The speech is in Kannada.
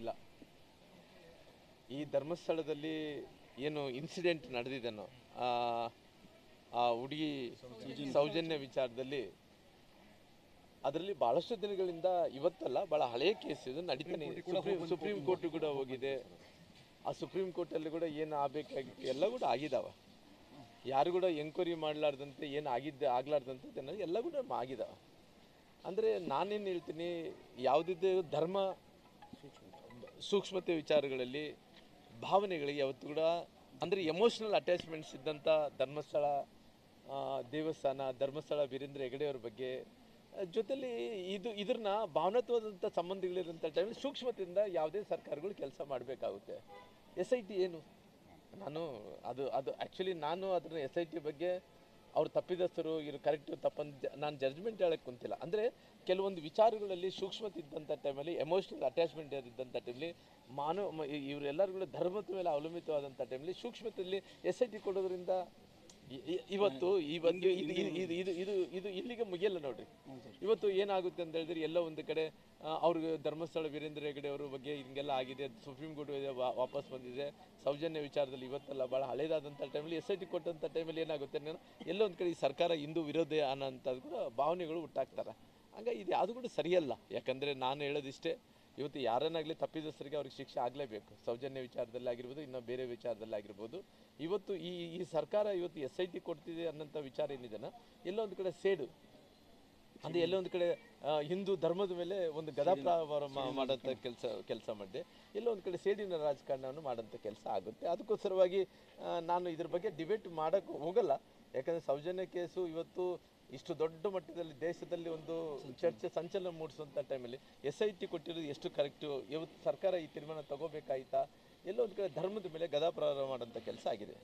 ಇಲ್ಲ. ಈ ಧರ್ಮಸ್ಥಳದಲ್ಲಿ ಏನು ಇನ್ಸಿಡೆಂಟ್ ನಡೆದಿದೆನೋ ಆ ಹುಡುಗಿ ಸೌಜನ್ಯ ವಿಚಾರದಲ್ಲಿ ಅದರಲ್ಲಿ ಬಹಳಷ್ಟು ದಿನಗಳಿಂದ ಇವತ್ತಲ್ಲ, ಬಹಳ ಹಳೆಯ ಕೇಸ್ ಇದು ನಡೀತಾನೆ. ಸುಪ್ರೀಂ ಕೋರ್ಟ್ ಕೂಡ ಹೋಗಿದೆ. ಆ ಸುಪ್ರೀಂ ಕೋರ್ಟಲ್ಲಿ ಕೂಡ ಏನು ಆಗಬೇಕಾಗಿತ್ತು ಎಲ್ಲ ಕೂಡ ಆಗಿದಾವ. ಯಾರು ಕೂಡ ಎಂಕ್ವೈರಿ ಮಾಡಲಾರ್ದಂತೆ ಏನು ಆಗ್ಲಾರ್ದಂತೆ ಎಲ್ಲ ಕೂಡ ಆಗಿದಾವ. ಅಂದರೆ ನಾನೇನು ಹೇಳ್ತೀನಿ, ಯಾವುದಿದ್ದೇ ಧರ್ಮ ಸೂಕ್ಷ್ಮತೆ ವಿಚಾರಗಳಲ್ಲಿ ಭಾವನೆಗಳಿಗೆ ಯಾವತ್ತು ಕೂಡ ಅಂದರೆ ಎಮೋಷ್ನಲ್ ಅಟ್ಯಾಚ್ಮೆಂಟ್ಸ್ ಇದ್ದಂಥ ಧರ್ಮಸ್ಥಳ ದೇವಸ್ಥಾನ, ಧರ್ಮಸ್ಥಳ ವೀರೇಂದ್ರ ಹೆಗಡೆಯವ್ರ ಬಗ್ಗೆ ಜೊತೆಲಿ ಇದ್ರನ್ನ ಭಾವನಾತ್ಮಕವಾದಂಥ ಸಂಬಂಧಗಳಿರೋಂಥ ಟೈಮಲ್ಲಿ ಸೂಕ್ಷ್ಮತೆಯಿಂದ ಯಾವುದೇ ಸರ್ಕಾರಗಳು ಕೆಲಸ ಮಾಡಬೇಕಾಗುತ್ತೆ. SIT ಏನು, ನಾನು ಅದು ಆ್ಯಕ್ಚುಲಿ ನಾನು ಅದನ್ನು SIT ಬಗ್ಗೆ ಅವ್ರು ತಪ್ಪಿದಸ್ಥರು ಇವರು ಕರೆಕ್ಟು ತಪ್ಪಂದು ನಾನು ಜಡ್ಜ್ಮೆಂಟ್ ಹೇಳಕ್ಕೆ ಕುಂತಿಲ್ಲ. ಅಂದರೆ ಕೆಲವೊಂದು ವಿಚಾರಗಳಲ್ಲಿ ಸೂಕ್ಷ್ಮತೆ ಇದ್ದಂಥ ಟೈಮಲ್ಲಿ, ಎಮೋಷ್ನಲ್ ಅಟ್ಯಾಚ್ಮೆಂಟ್ ಇದ್ದಂಥ ಟೈಮಲ್ಲಿ, ಇವರೆಲ್ಲರೂ ಕೂಡ ಧರ್ಮದ ಮೇಲೆ ಅವಲಂಬಿತವಾದಂಥ ಟೈಮಲ್ಲಿ ಸೂಕ್ಷ್ಮತೆಯಲ್ಲಿ SIT ಕೊಡೋದ್ರಿಂದ ಇವತ್ತು ಇದು ಇಲ್ಲಿಗೆ ಮುಗಿಯಲ್ಲ ನೋಡ್ರಿ. ಇವತ್ತು ಏನಾಗುತ್ತೆ ಅಂತ ಹೇಳಿದ್ರೆ, ಎಲ್ಲ ಒಂದು ಕಡೆ ಅವ್ರಿಗೆ ಧರ್ಮಸ್ಥಳ ವೀರೇಂದ್ರ ಹೆಗಡೆ ಅವರ ಬಗ್ಗೆ ಹಿಂಗೆಲ್ಲ ಆಗಿದೆ, ಸುಪ್ರೀಂ ಕೋರ್ಟ್ ವಾಪಸ್ ಬಂದಿದೆ. ಸೌಜನ್ಯ ವಿಚಾರದಲ್ಲಿ ಇವತ್ತಲ್ಲ, ಭಾಳ ಹಳೇದಾದಂಥ ಟೈಮಲ್ಲಿ SIT ಕೊಟ್ಟಂಥ ಟೈಮಲ್ಲಿ ಏನಾಗುತ್ತೆ, ಎಲ್ಲೋ ಒಂದು ಕಡೆ ಈ ಸರ್ಕಾರ ಹಿಂದೂ ವಿರೋಧ ಅನ್ನೋಂಥದ್ದು ಕೂಡ ಭಾವನೆಗಳು ಹುಟ್ಟಾಕ್ತಾರೆ. ಹಂಗಾಗಿ ಇದು ಯಾವುದು ಕೂಡ ಸರಿಯಲ್ಲ. ಯಾಕಂದರೆ ನಾನು ಹೇಳೋದಿಷ್ಟೇ, ಇವತ್ತು ಯಾರನ್ನಾಗಲಿ ತಪ್ಪಿದಸ್ಥರಿಗೆ ಅವ್ರಿಗೆ ಶಿಕ್ಷೆ ಆಗಲೇಬೇಕು. ಸೌಜನ್ಯ ವಿಚಾರದಲ್ಲಿ ಆಗಿರ್ಬೋದು, ಇನ್ನೂ ಬೇರೆ ವಿಚಾರದಲ್ಲಿ ಆಗಿರ್ಬೋದು. ಇವತ್ತು ಈ ಸರ್ಕಾರ ಇವತ್ತು SIT ಕೊಡ್ತಿದೆ ಅನ್ನೋಂಥ ವಿಚಾರ ಏನಿದೆನೋ, ಎಲ್ಲೋ ಒಂದು ಕಡೆ ಸೇಡು ಅಂದರೆ ಎಲ್ಲೋ ಒಂದು ಕಡೆ ಹಿಂದೂ ಧರ್ಮದ ಮೇಲೆ ಒಂದು ಗದಾಪ್ರಹಾರ ಮಾಡೋಂಥ ಕೆಲಸ ಮಾಡಿದೆ. ಎಲ್ಲೋ ಒಂದು ಕಡೆ ಸೇಡಿನ ರಾಜಕಾರಣವನ್ನು ಮಾಡೋಂಥ ಕೆಲಸ ಆಗುತ್ತೆ. ಅದಕ್ಕೋಸ್ಕರವಾಗಿ ನಾನು ಇದ್ರ ಬಗ್ಗೆ ಡಿಬೇಟ್ ಮಾಡೋಕ್ಕೆ ಹೋಗಲ್ಲ. ಯಾಕಂದರೆ ಸೌಜನ್ಯ ಕೇಸು ಇವತ್ತು ಇಷ್ಟು ದೊಡ್ಡ ಮಟ್ಟದಲ್ಲಿ ದೇಶದಲ್ಲಿ ಒಂದು ಚರ್ಚೆ ಸಂಚಲನ ಮೂಡಿಸುವಂಥ ಟೈಮಲ್ಲಿ SIT ಕೊಟ್ಟಿರೋದು ಎಷ್ಟು ಕರೆಕ್ಟು, ಇವತ್ತು ಸರ್ಕಾರ ಈ ತೀರ್ಮಾನ ತಗೋಬೇಕಾಯ್ತಾ, ಎಲ್ಲೋ ಒಂದು ಕಡೆ ಧರ್ಮದ ಮೇಲೆ ಗದಾಪ್ರಹಾರ ಮಾಡೋಂಥ ಕೆಲಸ ಆಗಿದೆ.